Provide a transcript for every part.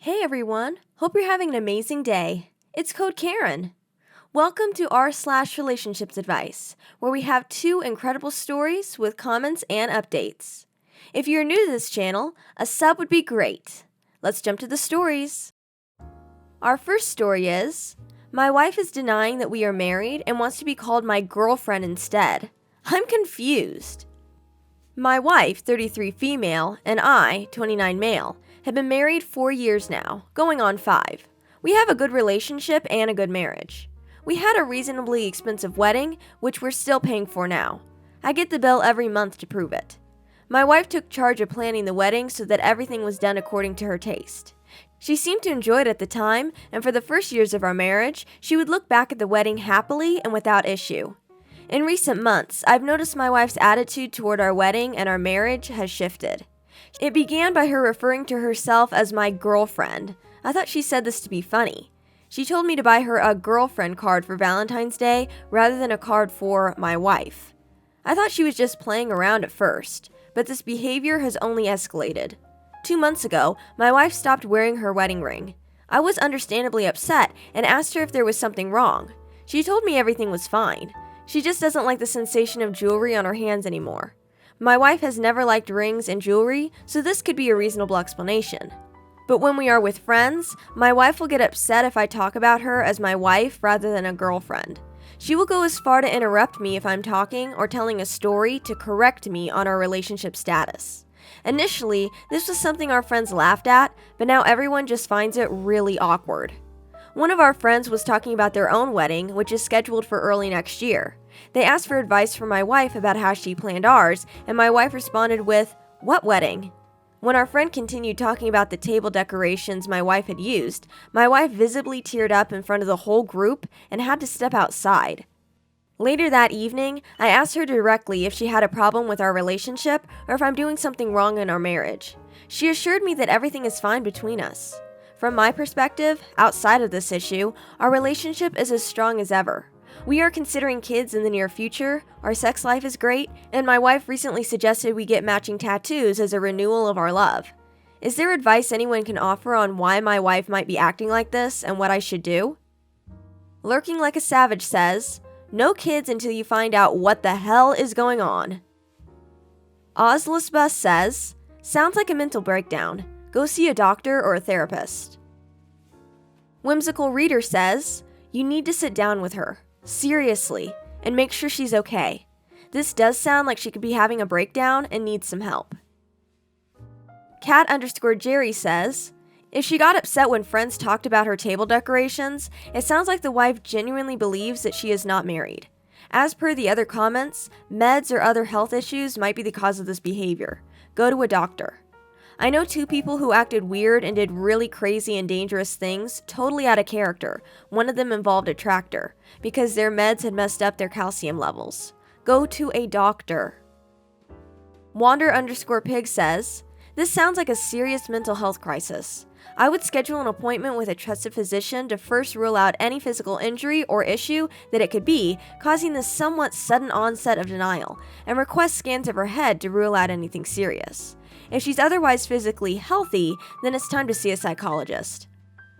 Hey everyone, hope you're having an amazing day. It's Code Karen. Welcome to r/relationships advice, where we have 2 incredible stories with comments and updates. If you're new to this channel, a sub would be great. Let's jump to the stories. Our first story is, my wife is denying that we are married and wants to be called my girlfriend instead. I'm confused. My wife, 33 female, and I, 29 male, have been married 4 years now, going on 5. We have a good relationship and a good marriage. We had a reasonably expensive wedding, which we're still paying for now. I get the bill every month to prove it. My wife took charge of planning the wedding so that everything was done according to her taste. She seemed to enjoy it at the time, and for the first years of our marriage, she would look back at the wedding happily and without issue. In recent months, I've noticed my wife's attitude toward our wedding and our marriage has shifted. It began by her referring to herself as my girlfriend. I thought she said this to be funny. She told me to buy her a girlfriend card for Valentine's Day rather than a card for my wife. I thought she was just playing around at first, but this behavior has only escalated. 2 months ago, my wife stopped wearing her wedding ring. I was understandably upset and asked her if there was something wrong. She told me everything was fine. She just doesn't like the sensation of jewelry on her hands anymore. My wife has never liked rings and jewelry, so this could be a reasonable explanation. But when we are with friends, my wife will get upset if I talk about her as my wife rather than a girlfriend. She will go as far to interrupt me if I'm talking or telling a story to correct me on our relationship status. Initially, this was something our friends laughed at, but now everyone just finds it really awkward. One of our friends was talking about their own wedding, which is scheduled for early next year. They asked for advice from my wife about how she planned ours, and my wife responded with, "What wedding?" When our friend continued talking about the table decorations my wife had used, my wife visibly teared up in front of the whole group and had to step outside. Later that evening, I asked her directly if she had a problem with our relationship or if I'm doing something wrong in our marriage. She assured me that everything is fine between us. From my perspective, outside of this issue, our relationship is as strong as ever. We are considering kids in the near future, our sex life is great, and my wife recently suggested we get matching tattoos as a renewal of our love. Is there advice anyone can offer on why my wife might be acting like this and what I should do? Lurking Like a Savage says, no kids until you find out what the hell is going on. Ozlisbus says, sounds like a mental breakdown. Go see a doctor or a therapist. Whimsical Reader says, you need to sit down with her. Seriously, and make sure she's okay. This does sound like she could be having a breakdown and needs some help. Cat_Jerry says, if she got upset when friends talked about her table decorations, it sounds like the wife genuinely believes that she is not married. As per the other comments, meds or other health issues might be the cause of this behavior. Go to a doctor. I know 2 people who acted weird and did really crazy and dangerous things, totally out of character. One of them involved a tractor, because their meds had messed up their calcium levels. Go to a doctor. Wander_pig says, this sounds like a serious mental health crisis. I would schedule an appointment with a trusted physician to first rule out any physical injury or issue that it could be, causing this somewhat sudden onset of denial, and request scans of her head to rule out anything serious. If she's otherwise physically healthy, then it's time to see a psychologist.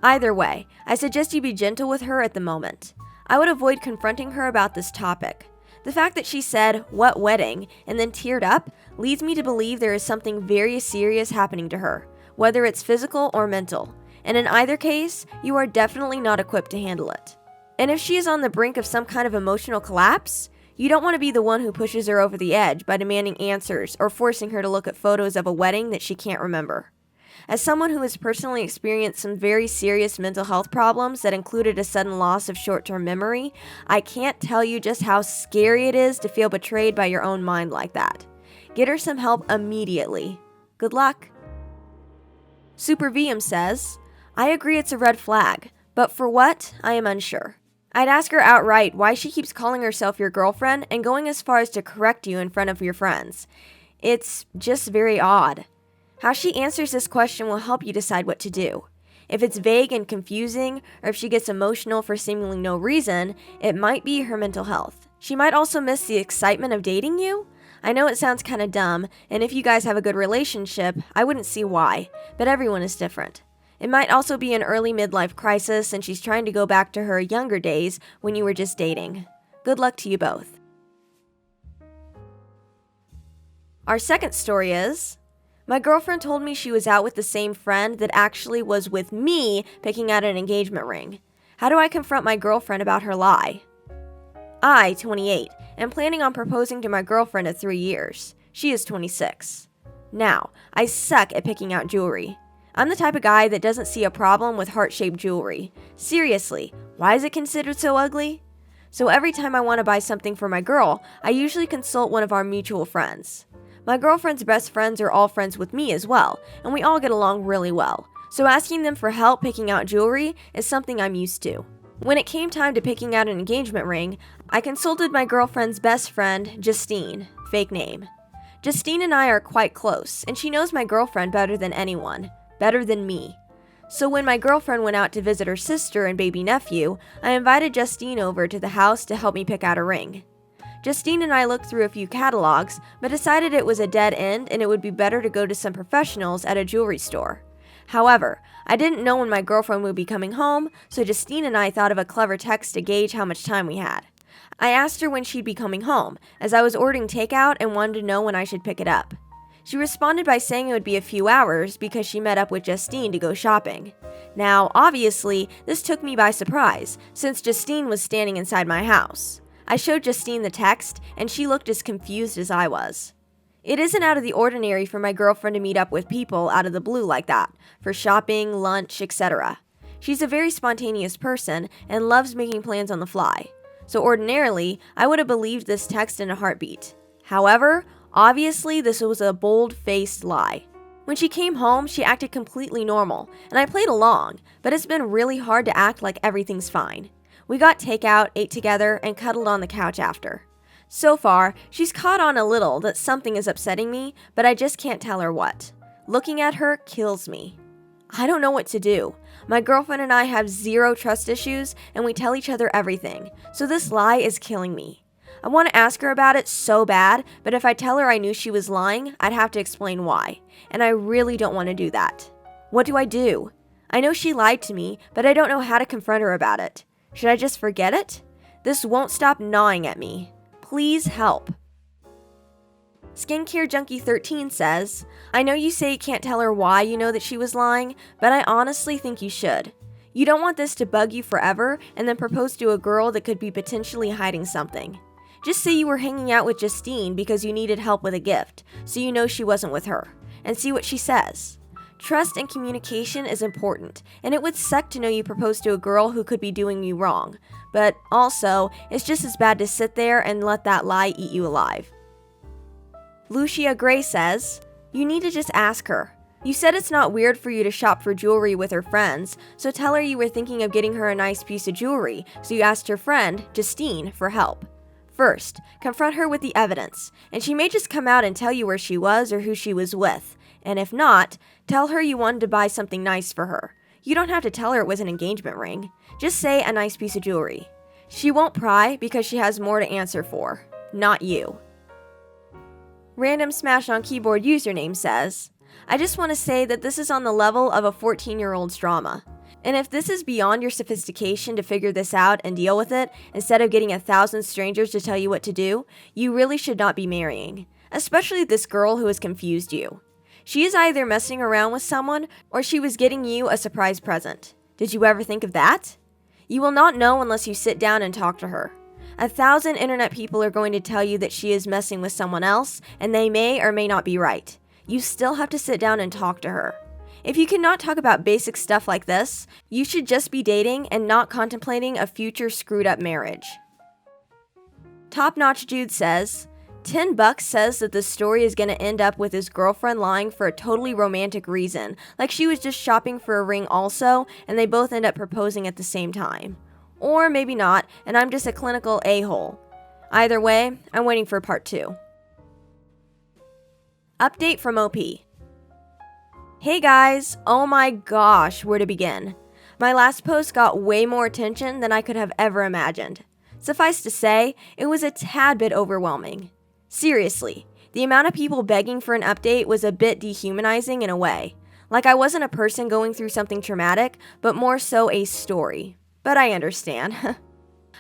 Either way, I suggest you be gentle with her at the moment. I would avoid confronting her about this topic. The fact that she said, "What wedding?" and then teared up leads me to believe there is something very serious happening to her, whether it's physical or mental. And in either case, you are definitely not equipped to handle it. And if she is on the brink of some kind of emotional collapse, you don't want to be the one who pushes her over the edge by demanding answers or forcing her to look at photos of a wedding that she can't remember. As someone who has personally experienced some very serious mental health problems that included a sudden loss of short-term memory, I can't tell you just how scary it is to feel betrayed by your own mind like that. Get her some help immediately. Good luck. Super VM says, I agree it's a red flag, but for what, I am unsure. I'd ask her outright why she keeps calling herself your girlfriend and going as far as to correct you in front of your friends. It's just very odd. How she answers this question will help you decide what to do. If it's vague and confusing, or if she gets emotional for seemingly no reason, it might be her mental health. She might also miss the excitement of dating you. I know it sounds kinda dumb, and if you guys have a good relationship, I wouldn't see why, but everyone is different. It might also be an early midlife crisis and she's trying to go back to her younger days when you were just dating. Good luck to you both. Our second story is, my girlfriend told me she was out with the same friend that actually was with me picking out an engagement ring. How do I confront my girlfriend about her lie? I, 28, am planning on proposing to my girlfriend at 3 years. She is 26. Now, I suck at picking out jewelry. I'm the type of guy that doesn't see a problem with heart-shaped jewelry. Seriously, why is it considered so ugly? So every time I want to buy something for my girl, I usually consult one of our mutual friends. My girlfriend's best friends are all friends with me as well, and we all get along really well. So asking them for help picking out jewelry is something I'm used to. When it came time to picking out an engagement ring, I consulted my girlfriend's best friend, Justine, fake name. Justine and I are quite close, and she knows my girlfriend better than anyone, better than me. So when my girlfriend went out to visit her sister and baby nephew, I invited Justine over to the house to help me pick out a ring. Justine and I looked through a few catalogs, but decided it was a dead end and it would be better to go to some professionals at a jewelry store. However, I didn't know when my girlfriend would be coming home, so Justine and I thought of a clever text to gauge how much time we had. I asked her when she'd be coming home, as I was ordering takeout and wanted to know when I should pick it up. She responded by saying it would be a few hours because she met up with Justine to go shopping. Now, obviously, this took me by surprise, since Justine was standing inside my house. I showed Justine the text, and she looked as confused as I was. It isn't out of the ordinary for my girlfriend to meet up with people out of the blue like that, for shopping, lunch, etc. She's a very spontaneous person and loves making plans on the fly. So ordinarily, I would have believed this text in a heartbeat. However, obviously this was a bold-faced lie. When she came home, she acted completely normal, and I played along, but it's been really hard to act like everything's fine. We got takeout, ate together, and cuddled on the couch after. So far, she's caught on a little that something is upsetting me, but I just can't tell her what. Looking at her kills me. I don't know what to do. My girlfriend and I have zero trust issues, and we tell each other everything, so this lie is killing me. I want to ask her about it so bad, but if I tell her I knew she was lying, I'd have to explain why, and I really don't want to do that. What do I do? I know she lied to me, but I don't know how to confront her about it. Should I just forget it? This won't stop gnawing at me. Please help. Skincare Junkie 13 says, I know you say you can't tell her why you know that she was lying, but I honestly think you should. You don't want this to bug you forever and then propose to a girl that could be potentially hiding something. Just say you were hanging out with Justine because you needed help with a gift, so you know she wasn't with her, and see what she says. Trust and communication is important, and it would suck to know you proposed to a girl who could be doing you wrong, but also, it's just as bad to sit there and let that lie eat you alive. Lucia Gray says, you need to just ask her. You said it's not weird for you to shop for jewelry with her friends, so tell her you were thinking of getting her a nice piece of jewelry, so you asked her friend, Justine, for help. First, confront her with the evidence, and she may just come out and tell you where she was or who she was with. And if not, tell her you wanted to buy something nice for her. You don't have to tell her it was an engagement ring. Just say a nice piece of jewelry. She won't pry because she has more to answer for, not you. Random Smash on Keyboard username says, I just want to say that this is on the level of a 14-year-old's drama. And if this is beyond your sophistication to figure this out and deal with it, instead of getting 1,000 strangers to tell you what to do, you really should not be marrying. Especially this girl who has confused you. She is either messing around with someone, or she was getting you a surprise present. Did you ever think of that? You will not know unless you sit down and talk to her. 1,000 internet people are going to tell you that she is messing with someone else, and they may or may not be right. You still have to sit down and talk to her. If you cannot talk about basic stuff like this, you should just be dating and not contemplating a future screwed up marriage. Top Notch Jude says, $10 says that the story is going to end up with his girlfriend lying for a totally romantic reason, like she was just shopping for a ring also, and they both end up proposing at the same time. Or maybe not, and I'm just a clinical a-hole. Either way, I'm waiting for part 2. Update from OP. Hey guys, oh my gosh, where to begin? My last post got way more attention than I could have ever imagined. Suffice to say, it was a tad bit overwhelming. Seriously, the amount of people begging for an update was a bit dehumanizing in a way. Like I wasn't a person going through something traumatic, but more so a story. But I understand.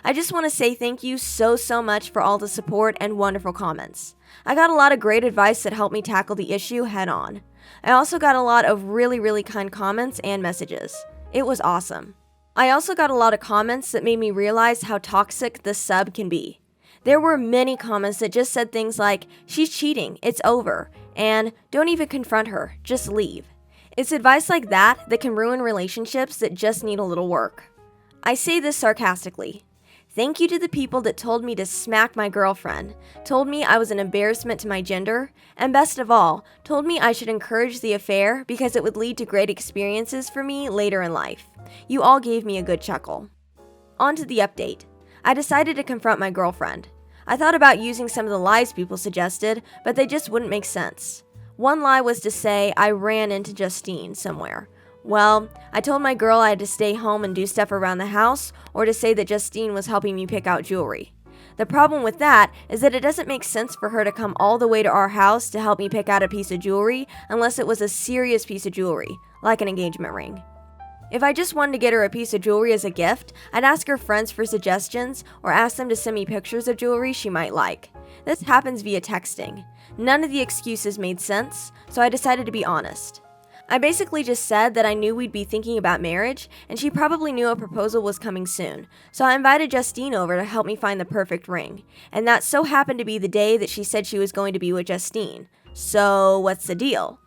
I just want to say thank you so much for all the support and wonderful comments. I got a lot of great advice that helped me tackle the issue head on. I also got a lot of really kind comments and messages. It was awesome. I also got a lot of comments that made me realize how toxic this sub can be. There were many comments that just said things like, "She's cheating, it's over," and "Don't even confront her, just leave." It's advice like that that can ruin relationships that just need a little work. I say this sarcastically. Thank you to the people that told me to smack my girlfriend, told me I was an embarrassment to my gender, and best of all, told me I should encourage the affair because it would lead to great experiences for me later in life. You all gave me a good chuckle. On to the update. I decided to confront my girlfriend. I thought about using some of the lies people suggested, but they just wouldn't make sense. One lie was to say I ran into Justine somewhere. Well, I told my girl I had to stay home and do stuff around the house, or to say that Justine was helping me pick out jewelry. The problem with that is that it doesn't make sense for her to come all the way to our house to help me pick out a piece of jewelry unless it was a serious piece of jewelry, like an engagement ring. If I just wanted to get her a piece of jewelry as a gift, I'd ask her friends for suggestions or ask them to send me pictures of jewelry she might like. This happens via texting. None of the excuses made sense, so I decided to be honest. I basically just said that I knew we'd be thinking about marriage, and she probably knew a proposal was coming soon, so I invited Justine over to help me find the perfect ring, and that so happened to be the day that she said she was going to be with Justine. So, what's the deal?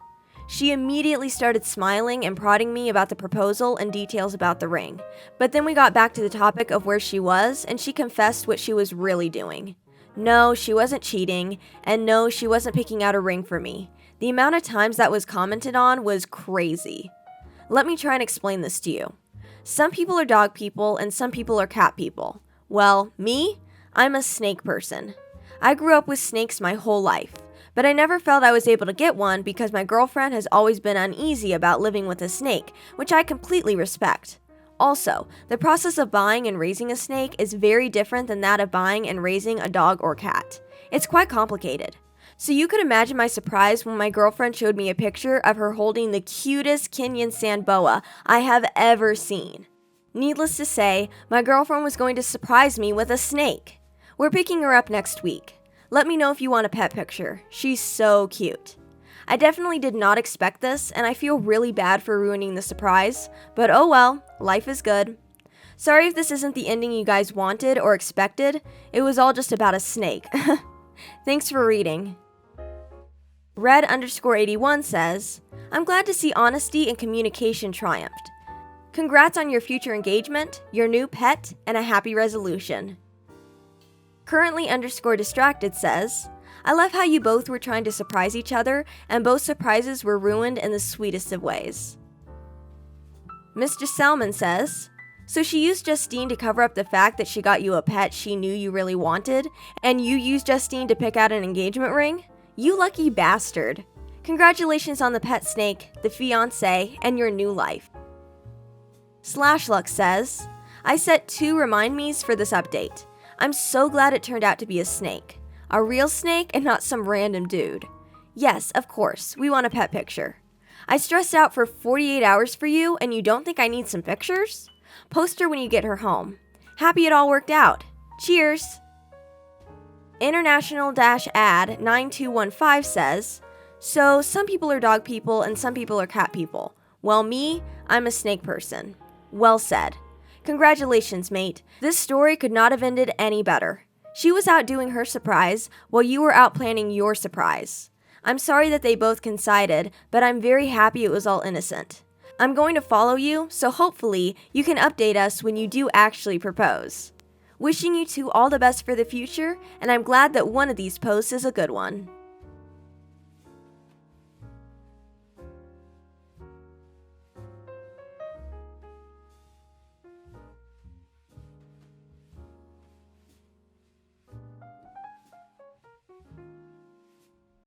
She immediately started smiling and prodding me about the proposal and details about the ring, but then we got back to the topic of where she was, and she confessed what she was really doing. No, she wasn't cheating, and no, she wasn't picking out a ring for me. The amount of times that was commented on was crazy. Let me try and explain this to you. Some people are dog people and some people are cat people. Well, me? I'm a snake person. I grew up with snakes my whole life, but I never felt I was able to get one because my girlfriend has always been uneasy about living with a snake, which I completely respect. Also, the process of buying and raising a snake is very different than that of buying and raising a dog or cat. It's quite complicated. So you could imagine my surprise when my girlfriend showed me a picture of her holding the cutest Kenyan sand boa I have ever seen. Needless to say, my girlfriend was going to surprise me with a snake. We're picking her up next week. Let me know if you want a pet picture. She's so cute. I definitely did not expect this, and I feel really bad for ruining the surprise, but oh well, life is good. Sorry if this isn't the ending you guys wanted or expected. It was all just about a snake. Thanks for reading. Red_81 says, I'm glad to see honesty and communication triumphed. Congrats on your future engagement, your new pet, and a happy resolution. Currently_distracted says, I love how you both were trying to surprise each other, and both surprises were ruined in the sweetest of ways. Mr. Salmon says, so she used Justine to cover up the fact that she got you a pet she knew you really wanted, and you used Justine to pick out an engagement ring? You lucky bastard. Congratulations on the pet snake, the fiancé, and your new life. Slashluck says, I set 2 remind me's for this update. I'm so glad it turned out to be a snake. A real snake and not some random dude. Yes, of course, we want a pet picture. I stressed out for 48 hours for you and you don't think I need some pictures? Post her when you get her home. Happy it all worked out. Cheers! International-ad 9215 says, so some people are dog people and some people are cat people. Well, me, I'm a snake person. Well said. Congratulations, mate. This story could not have ended any better. She was out doing her surprise while you were out planning your surprise. I'm sorry that they both coincided, but I'm very happy it was all innocent. I'm going to follow you, so hopefully you can update us when you do actually propose. Wishing you two all the best for the future, and I'm glad that one of these posts is a good one.